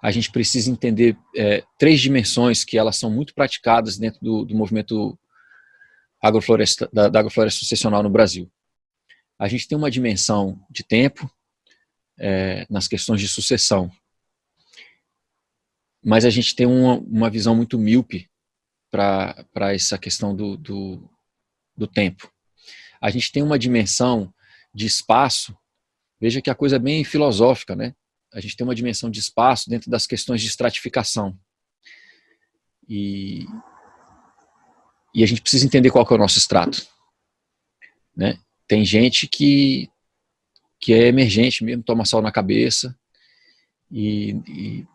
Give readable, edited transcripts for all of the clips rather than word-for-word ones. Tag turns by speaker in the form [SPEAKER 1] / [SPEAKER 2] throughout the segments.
[SPEAKER 1] a gente precisa entender três dimensões que elas são muito praticadas dentro do movimento da agrofloresta sucessional no Brasil. A gente tem uma dimensão de tempo nas questões de sucessão, mas a gente tem uma visão muito míope para essa questão do tempo. A gente tem uma dimensão de espaço, veja que a coisa é bem filosófica, né? A gente tem uma dimensão de espaço dentro das questões de estratificação. E a gente precisa entender qual que é o nosso estrato, né? Tem gente que é emergente mesmo, toma sol na cabeça, e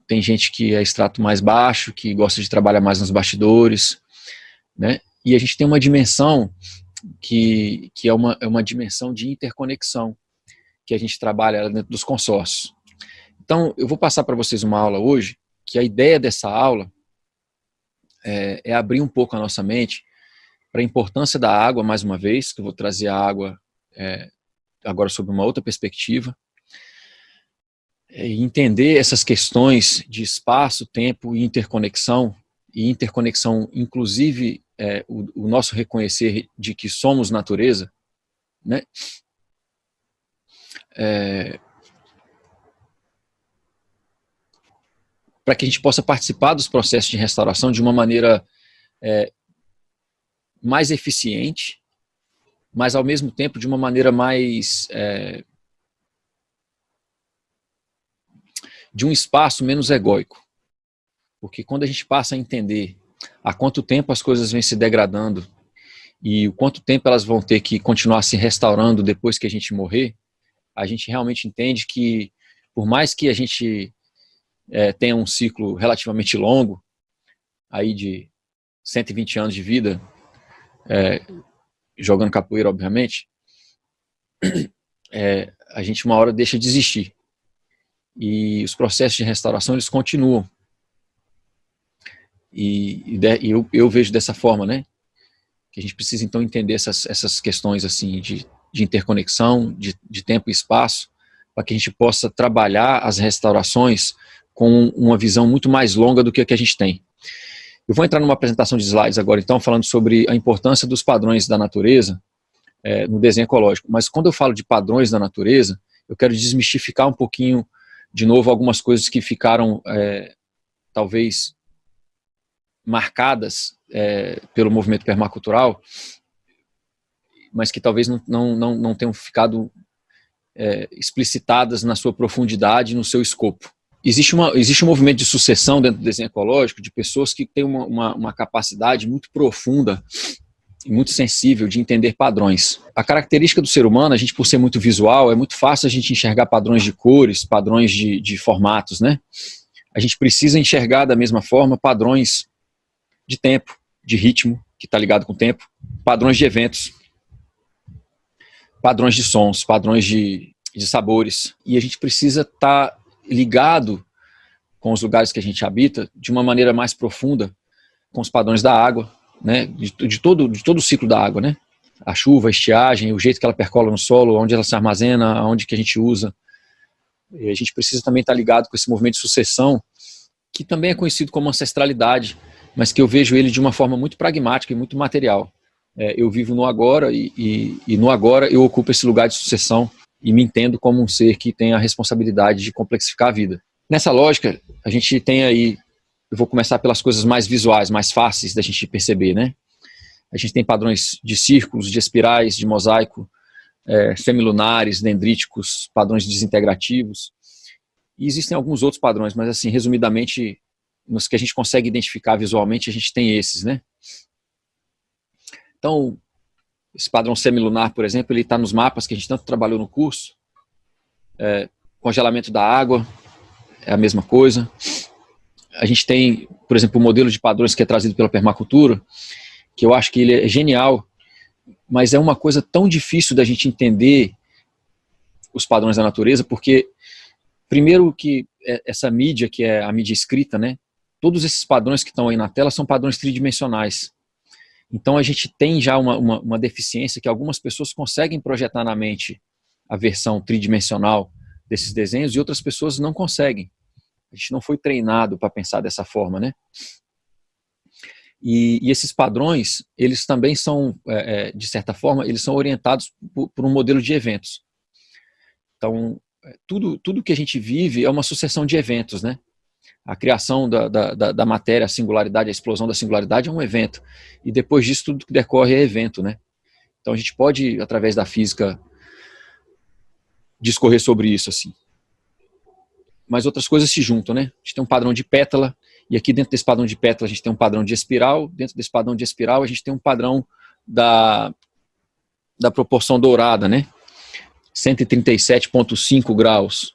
[SPEAKER 1] tem gente que é extrato mais baixo, que gosta de trabalhar mais nos bastidores, né? E a gente tem uma dimensão que é uma dimensão de interconexão, que a gente trabalha dentro dos consórcios. Então, eu vou passar para vocês uma aula hoje, que a ideia dessa aula é abrir um pouco a nossa mente para a importância da água, mais uma vez, que eu vou trazer a água agora sob uma outra perspectiva, e entender essas questões de espaço, tempo e interconexão inclusive o nosso reconhecer de que somos natureza, né? Para que a gente possa participar dos processos de restauração de uma maneira mais eficiente, mas ao mesmo tempo de uma maneira mais de um espaço menos egóico. Porque quando a gente passa a entender há quanto tempo as coisas vêm se degradando e o quanto tempo elas vão ter que continuar se restaurando depois que a gente morrer, a gente realmente entende que, por mais que a gente tenha um ciclo relativamente longo, aí de 120 anos de vida, jogando capoeira, obviamente, a gente uma hora deixa de existir. E os processos de restauração, eles continuam. E eu vejo dessa forma, né? Que a gente precisa, então, entender essas questões assim, de interconexão, de tempo e espaço, para que a gente possa trabalhar as restaurações com uma visão muito mais longa do que a gente tem. Eu vou entrar numa apresentação de slides agora, então, falando sobre a importância dos padrões da natureza no desenho ecológico. Mas quando eu falo de padrões da natureza, eu quero desmistificar um pouquinho, de novo, algumas coisas que ficaram, talvez, marcadas pelo movimento permacultural, mas que talvez não tenham ficado explicitadas na sua profundidade, no seu escopo. Existe um movimento de sucessão dentro do desenho ecológico de pessoas que têm uma capacidade muito profunda e muito sensível de entender padrões. A característica do ser humano, a gente por ser muito visual, é muito fácil a gente enxergar padrões de cores, padrões de formatos, né? A gente precisa enxergar da mesma forma padrões de tempo, de ritmo, que está ligado com o tempo, padrões de eventos, padrões de sons, padrões de sabores. E a gente precisa estar ligado com os lugares que a gente habita de uma maneira mais profunda com os padrões da água, né? de todo o ciclo da água, né? A chuva, a estiagem, o jeito que ela percola no solo, onde ela se armazena, onde que a gente usa. E a gente precisa também estar ligado com esse movimento de sucessão, que também é conhecido como ancestralidade, mas que eu vejo ele de uma forma muito pragmática e muito material. Eu vivo no agora e no agora eu ocupo esse lugar de sucessão e me entendo como um ser que tem a responsabilidade de complexificar a vida. Nessa lógica, a gente tem aí, eu vou começar pelas coisas mais visuais, mais fáceis da gente perceber, né? A gente tem padrões de círculos, de espirais, de mosaico, semilunares, dendríticos, padrões desintegrativos. E existem alguns outros padrões, mas assim, resumidamente, nos que a gente consegue identificar visualmente, a gente tem esses, né? Então, esse padrão semilunar, por exemplo, ele está nos mapas que a gente tanto trabalhou no curso. Congelamento da água é a mesma coisa. A gente tem, por exemplo, o modelo de padrões que é trazido pela permacultura, que eu acho que ele é genial, mas é uma coisa tão difícil da gente entender os padrões da natureza, porque, primeiro que essa mídia, que é a mídia escrita, né? Todos esses padrões que estão aí na tela são padrões tridimensionais. Então a gente tem já uma deficiência que algumas pessoas conseguem projetar na mente a versão tridimensional desses desenhos e outras pessoas não conseguem. A gente não foi treinado para pensar dessa forma, né? E esses padrões, eles também são, de certa forma, eles são orientados por um modelo de eventos. Então, tudo que a gente vive é uma sucessão de eventos, né? A criação da matéria, a singularidade, a explosão da singularidade é um evento. E depois disso, tudo que decorre é evento, né? Então, a gente pode, através da física, discorrer sobre isso, assim. Mas outras coisas se juntam, né? A gente tem um padrão de pétala, e aqui dentro desse padrão de pétala a gente tem um padrão de espiral, dentro desse padrão de espiral a gente tem um padrão da proporção dourada, né? 137,5 graus.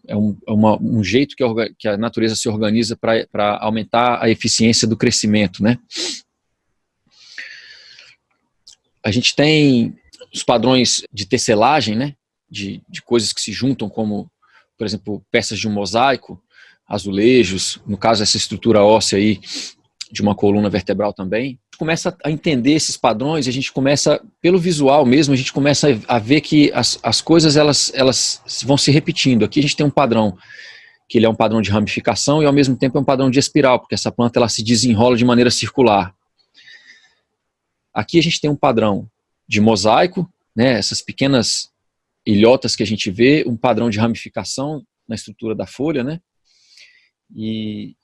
[SPEAKER 1] Um jeito que a natureza se organiza para aumentar a eficiência do crescimento, né? A gente tem os padrões de tecelagem, né? De coisas que se juntam, como, por exemplo, peças de um mosaico, azulejos, no caso essa estrutura óssea aí de uma coluna vertebral também. A gente começa a entender esses padrões, a gente começa, pelo visual mesmo, a gente começa a ver que as coisas elas vão se repetindo. Aqui a gente tem um padrão, que ele é um padrão de ramificação e ao mesmo tempo é um padrão de espiral, porque essa planta ela se desenrola de maneira circular. Aqui a gente tem um padrão de mosaico, né, essas pequenas ilhotas que a gente vê, um padrão de ramificação na estrutura da folha, né? E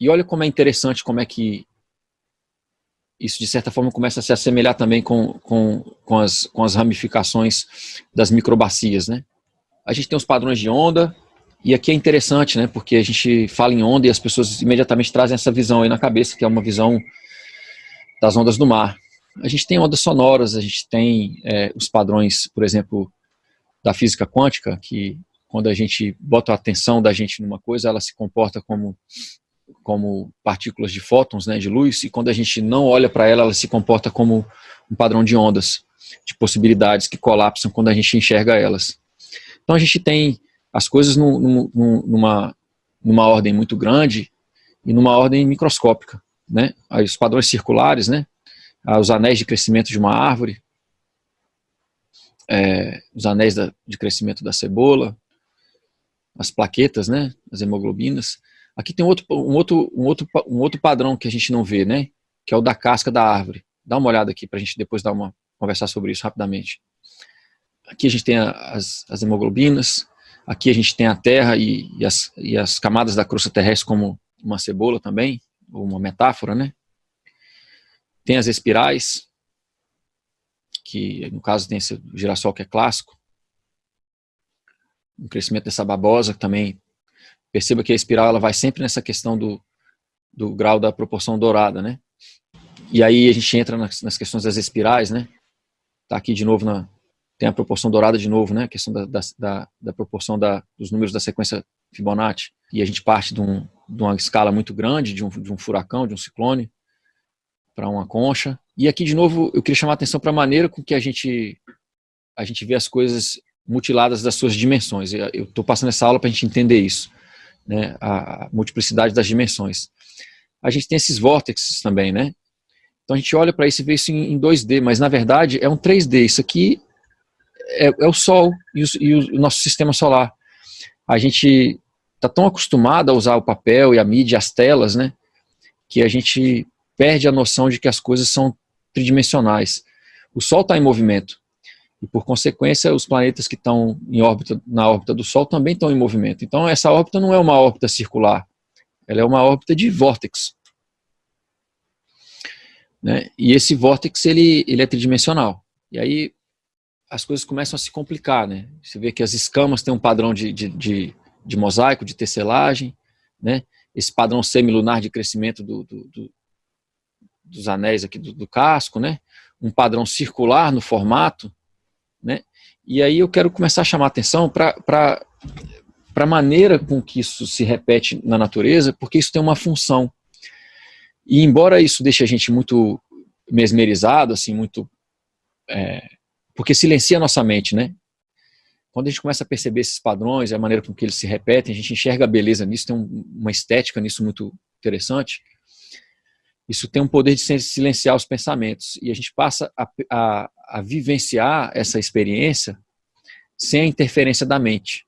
[SPEAKER 1] olha como é interessante, como é que isso de certa forma começa a se assemelhar também com as ramificações das microbacias, né? A gente tem os padrões de onda, e aqui é interessante, né? Porque a gente fala em onda e as pessoas imediatamente trazem essa visão aí na cabeça, que é uma visão das ondas do mar. A gente tem ondas sonoras, a gente tem os padrões, por exemplo, da física quântica, que quando a gente bota a atenção da gente numa coisa, ela se comporta como partículas de fótons, né, de luz, e quando a gente não olha para ela, ela se comporta como um padrão de ondas, de possibilidades que colapsam quando a gente enxerga elas. Então a gente tem as coisas numa ordem muito grande e numa ordem microscópica, né? Aí os padrões circulares, né? Os anéis de crescimento de uma árvore, os anéis de crescimento da cebola, as plaquetas, né? As hemoglobinas. Aqui tem um outro padrão que a gente não vê, né? Que é o da casca da árvore. Dá uma olhada aqui para a gente depois conversar sobre isso rapidamente. Aqui a gente tem as hemoglobinas, aqui a gente tem a terra e as camadas da crosta terrestre como uma cebola também, ou uma metáfora, né? Tem as espirais, que no caso tem esse girassol que é clássico, o crescimento dessa babosa que também, perceba que a espiral ela vai sempre nessa questão do grau da proporção dourada, né? E aí a gente entra nas questões das espirais, né? Tá aqui de novo, tem a proporção dourada de novo, né? A questão da proporção dos números da sequência Fibonacci. E a gente parte de uma escala muito grande, de um furacão, de um ciclone, para uma concha. E aqui, de novo, eu queria chamar a atenção para a maneira com que a gente vê as coisas mutiladas das suas dimensões. Eu estou passando essa aula para a gente entender isso, né? A multiplicidade das dimensões. A gente tem esses vórtices também, né? Então a gente olha para isso e vê isso em 2D, mas na verdade é um 3D. Isso aqui é o Sol e o nosso sistema solar. A gente está tão acostumado a usar o papel e a mídia, as telas, né? Que a gente perde a noção de que as coisas são tridimensionais. O Sol está em movimento e, por consequência, os planetas que estão na órbita do Sol também estão em movimento. Então, essa órbita não é uma órbita circular, ela é uma órbita de vórtex, né? E esse vórtex ele é tridimensional. E aí as coisas começam a se complicar, né? Você vê que as escamas têm um padrão de mosaico, de tecelagem, né? Esse padrão semilunar de crescimento dos anéis aqui do casco, né? Um padrão circular no formato, né? E aí eu quero começar a chamar a atenção para a maneira com que isso se repete na natureza, porque isso tem uma função. E embora isso deixe a gente muito mesmerizado, assim, muito... porque silencia a nossa mente, né? Quando a gente começa a perceber esses padrões, a maneira com que eles se repetem, a gente enxerga a beleza nisso, tem uma estética nisso muito interessante. Isso tem um poder de silenciar os pensamentos. E a gente passa a vivenciar essa experiência sem a interferência da mente.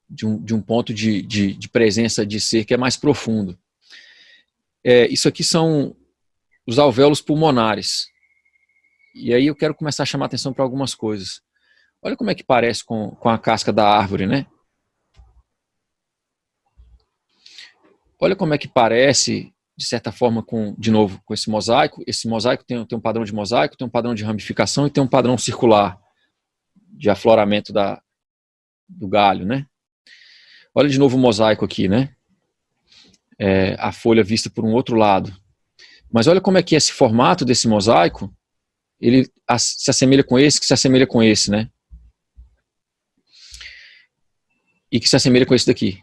[SPEAKER 1] de um ponto de presença de ser que é mais profundo. Isso aqui são os alvéolos pulmonares. E aí eu quero começar a chamar a atenção para algumas coisas. Olha como é que parece com a casca da árvore, né? Olha como é que parece, de certa forma, de novo, com esse mosaico. Esse mosaico tem um padrão de mosaico, tem um padrão de ramificação e tem um padrão circular de afloramento do galho, né? Olha de novo o mosaico aqui, né? A folha vista por um outro lado. Mas olha como é que esse formato desse mosaico, ele se assemelha com esse, que se assemelha com esse, né? E que se assemelha com esse daqui,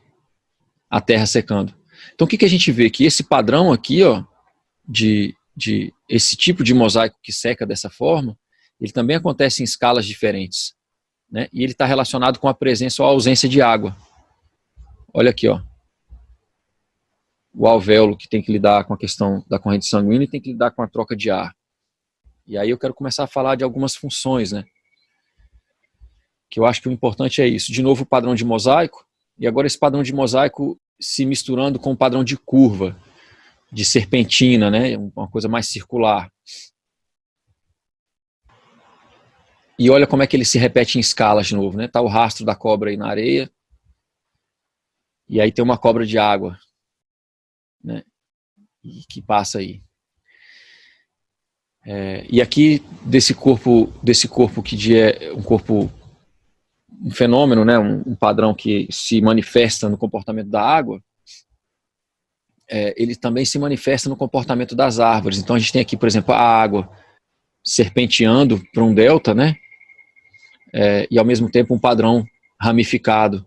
[SPEAKER 1] a terra secando. Então o que a gente vê? Que esse padrão aqui, ó, de esse tipo de mosaico que seca dessa forma, ele também acontece em escalas diferentes, né? E ele está relacionado com a presença ou a ausência de água. Olha aqui, ó. O alvéolo que tem que lidar com a questão da corrente sanguínea e tem que lidar com a troca de ar. E aí eu quero começar a falar de algumas funções, né? Que eu acho que o importante é isso. De novo o padrão de mosaico, e agora esse padrão de mosaico se misturando com o padrão de curva, de serpentina, né? Uma coisa mais circular. E olha como é que ele se repete em escalas de novo, né? Tá o rastro da cobra aí na areia, e aí tem uma cobra de água, né? Que passa aí. E aqui desse corpo que é um fenômeno, né, um padrão que se manifesta no comportamento da água, ele também se manifesta no comportamento das árvores. Então a gente tem aqui, por exemplo, a água serpenteando para um delta, né, e ao mesmo tempo um padrão ramificado.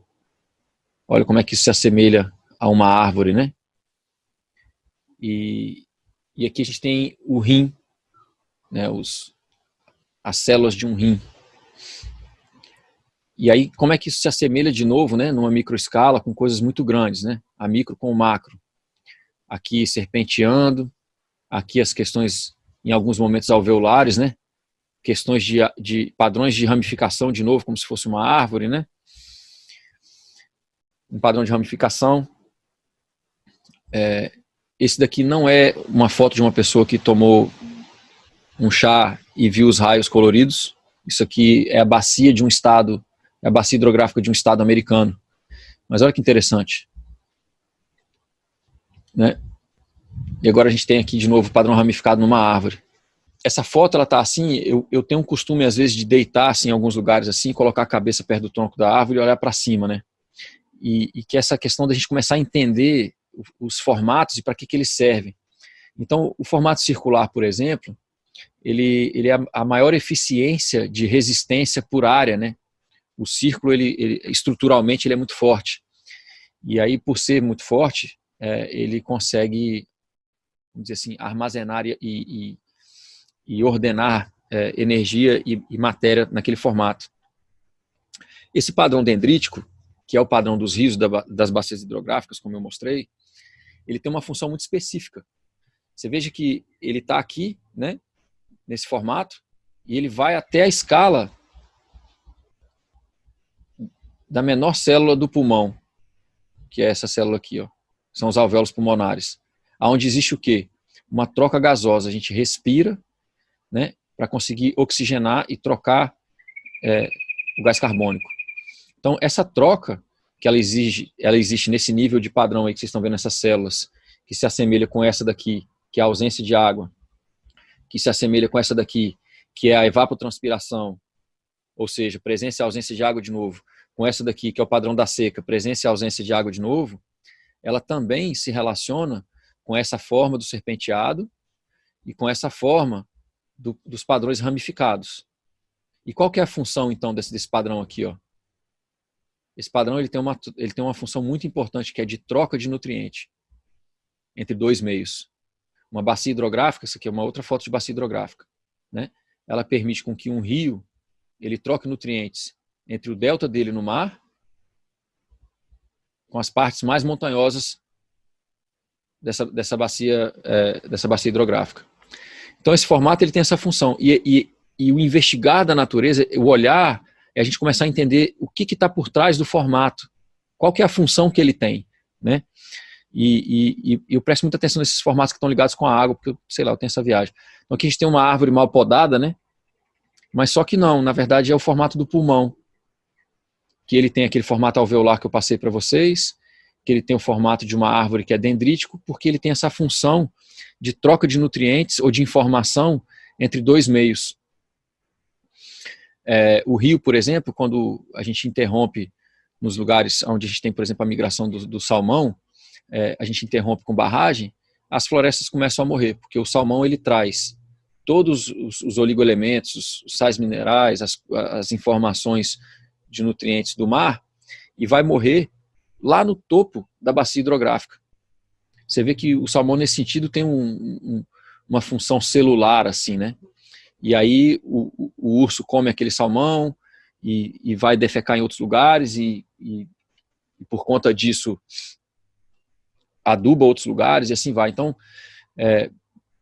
[SPEAKER 1] Olha como é que isso se assemelha a uma árvore, né? E aqui a gente tem o rim, né, as células de um rim. E aí, como é que isso se assemelha de novo, né, numa microescala com coisas muito grandes, né? A micro com o macro. Aqui serpenteando, aqui as questões, em alguns momentos, alveolares, né? Questões de padrões de ramificação, de novo, como se fosse uma árvore, né? Um padrão de ramificação. Esse daqui não é uma foto de uma pessoa que tomou um chá e viu os raios coloridos. Isso aqui é a bacia de um estado, é a bacia hidrográfica de um estado americano. Mas olha que interessante, né? E agora a gente tem aqui de novo o padrão ramificado numa árvore. Essa foto, ela tá assim, eu tenho um costume às vezes de deitar assim, em alguns lugares assim, colocar a cabeça perto do tronco da árvore e olhar para cima, né? E que essa questão da gente começar a entender os formatos e para que eles servem. Então, o formato circular, por exemplo, ele é a maior eficiência de resistência por área, né? O círculo, estruturalmente, ele é muito forte. E aí, por ser muito forte, ele consegue, vamos dizer assim, armazenar e ordenar energia e matéria naquele formato. Esse padrão dendrítico, que é o padrão dos rios das bacias hidrográficas, como eu mostrei, ele tem uma função muito específica. Você veja que ele está aqui, né, nesse formato, e ele vai até a escala da menor célula do pulmão, que é essa célula aqui, ó. São os alvéolos pulmonares. Onde existe o quê? Uma troca gasosa. A gente respira, né, para conseguir oxigenar e trocar o gás carbônico. Então, essa troca que ela existe nesse nível de padrão aí que vocês estão vendo nessas células, que se assemelha com essa daqui, que é a ausência de água, que se assemelha com essa daqui, que é a evapotranspiração, ou seja, presença e ausência de água de novo, com essa daqui, que é o padrão da seca, presença e ausência de água de novo, ela também se relaciona com essa forma do serpenteado e com essa forma dos padrões ramificados. E qual que é a função, então, desse padrão aqui, ó? Esse padrão ele tem uma função muito importante, que é de troca de nutriente entre dois meios. Uma bacia hidrográfica, essa aqui é uma outra foto de bacia hidrográfica, né? Ela permite com que um rio ele troque nutrientes entre o delta dele no mar com as partes mais montanhosas dessa bacia hidrográfica. Então esse formato ele tem essa função. E o investigar da natureza, o olhar, é a gente começar a entender o que está por trás do formato
[SPEAKER 2] qual que é a função que ele tem, né? E eu presto muita atenção nesses formatos que estão ligados com a água, porque, sei lá, eu tenho essa viagem. Então aqui a gente tem uma árvore mal podada, né? Mas só que não, na verdade é o formato do pulmão, que ele tem aquele formato alveolar que eu passei para vocês, que ele tem o formato de uma árvore que é dendrítico, porque ele tem essa função de troca de nutrientes ou de informação entre dois meios. O rio, por exemplo, quando a gente interrompe nos lugares onde a gente tem, por exemplo, a migração do salmão, a gente interrompe com barragem, as florestas começam a morrer, porque o salmão ele traz todos os oligoelementos, os sais minerais, as informações de nutrientes do mar, e vai morrer lá no topo da bacia hidrográfica. Você vê que o salmão, nesse sentido, tem uma função celular, assim, né? E aí o urso come aquele salmão e vai defecar em outros lugares e por conta disso aduba outros lugares e assim vai. Então,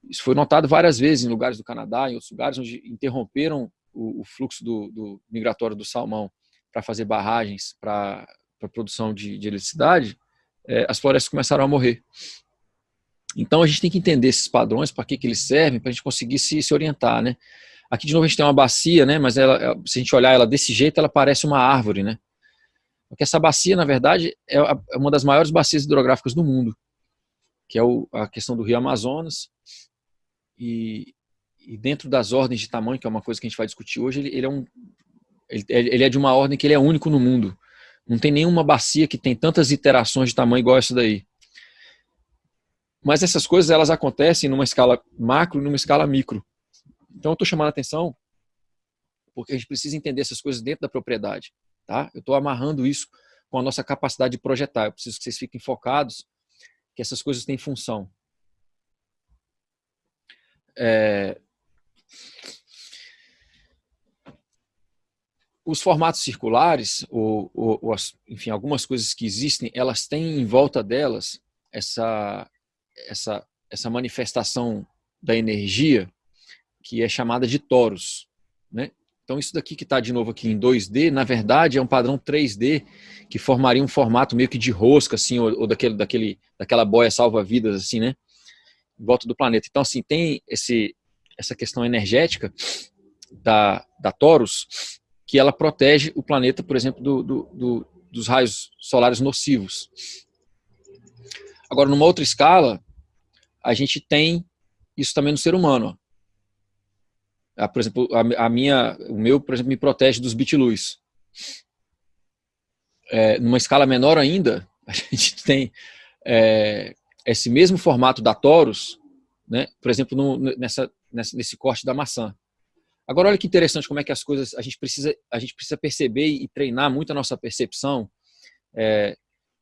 [SPEAKER 2] isso foi notado várias vezes em lugares do Canadá, em outros lugares onde interromperam o fluxo do migratório do salmão para fazer barragens para a produção de eletricidade, as florestas começaram a morrer. Então a gente tem que entender esses padrões, para que eles servem, para a gente conseguir se orientar, né? Aqui de novo a gente tem uma bacia, né? Mas ela, se a gente olhar ela desse jeito, ela parece uma árvore, né? Porque essa bacia, na verdade, é uma das maiores bacias hidrográficas do mundo, que é a questão do Rio Amazonas. E dentro das ordens de tamanho, que é uma coisa que a gente vai discutir hoje, ele é de uma ordem que ele é único no mundo. Não tem nenhuma bacia que tem tantas iterações de tamanho igual essa daí. Mas essas coisas elas acontecem numa escala macro e numa escala micro. Então eu estou chamando a atenção porque a gente precisa entender essas coisas dentro da propriedade. Tá? Eu estou amarrando isso com a nossa capacidade de projetar. Eu preciso que vocês fiquem focados que essas coisas têm função. Os formatos circulares, enfim, algumas coisas que existem, elas têm em volta delas essa manifestação da energia que é chamada de toros, né? Então isso daqui que está de novo aqui em 2D, na verdade é um padrão 3D que formaria um formato meio que de rosca, assim, ou daquela boia salva-vidas, assim, né? Em volta do planeta. Então, assim, tem essa questão energética da Torus, que ela protege o planeta, por exemplo, dos raios solares nocivos. Agora, numa outra escala, a gente tem isso também no ser humano. Por exemplo, o meu, por exemplo, me protege dos bitilus. Numa escala menor ainda, a gente tem esse mesmo formato da Torus, né? Por exemplo, nesse corte da maçã. Agora, olha que interessante como é que as coisas... A gente precisa perceber e treinar muito a nossa percepção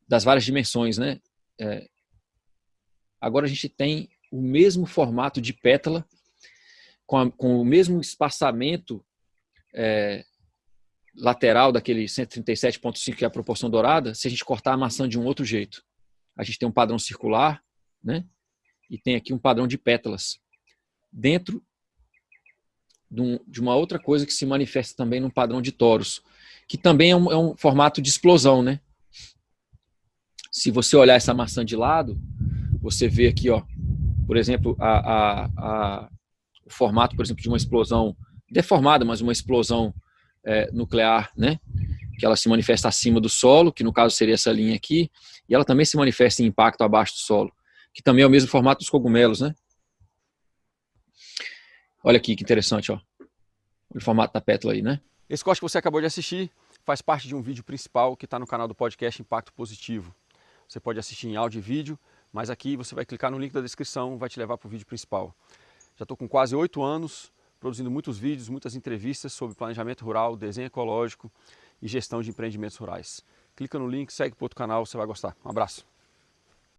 [SPEAKER 2] das várias dimensões, né? Agora a gente tem o mesmo formato de pétala, com o mesmo espaçamento lateral daquele 137,5, que é a proporção dourada, se a gente cortar a maçã de um outro jeito. A gente tem um padrão circular, né? E tem aqui um padrão de pétalas. Dentro de uma outra coisa que se manifesta também num padrão de toros, que também é um formato de explosão, né? Se você olhar essa maçã de lado, você vê aqui, ó, por exemplo, o formato, por exemplo, de uma explosão deformada, mas uma explosão nuclear, né? Que ela se manifesta acima do solo, que no caso seria essa linha aqui, e ela também se manifesta em impacto abaixo do solo, que também é o mesmo formato dos cogumelos, né? Olha aqui que interessante, ó. O formato da pétala aí, né?
[SPEAKER 3] Esse corte que você acabou de assistir faz parte de um vídeo principal que está no canal do podcast Impacto Positivo. Você pode assistir em áudio e vídeo, mas aqui você vai clicar no link da descrição, vai te levar para o vídeo principal. Já estou com quase 8 anos produzindo muitos vídeos, muitas entrevistas sobre planejamento rural, desenho ecológico e gestão de empreendimentos rurais. Clica no link, segue para o outro canal, você vai gostar. Um abraço.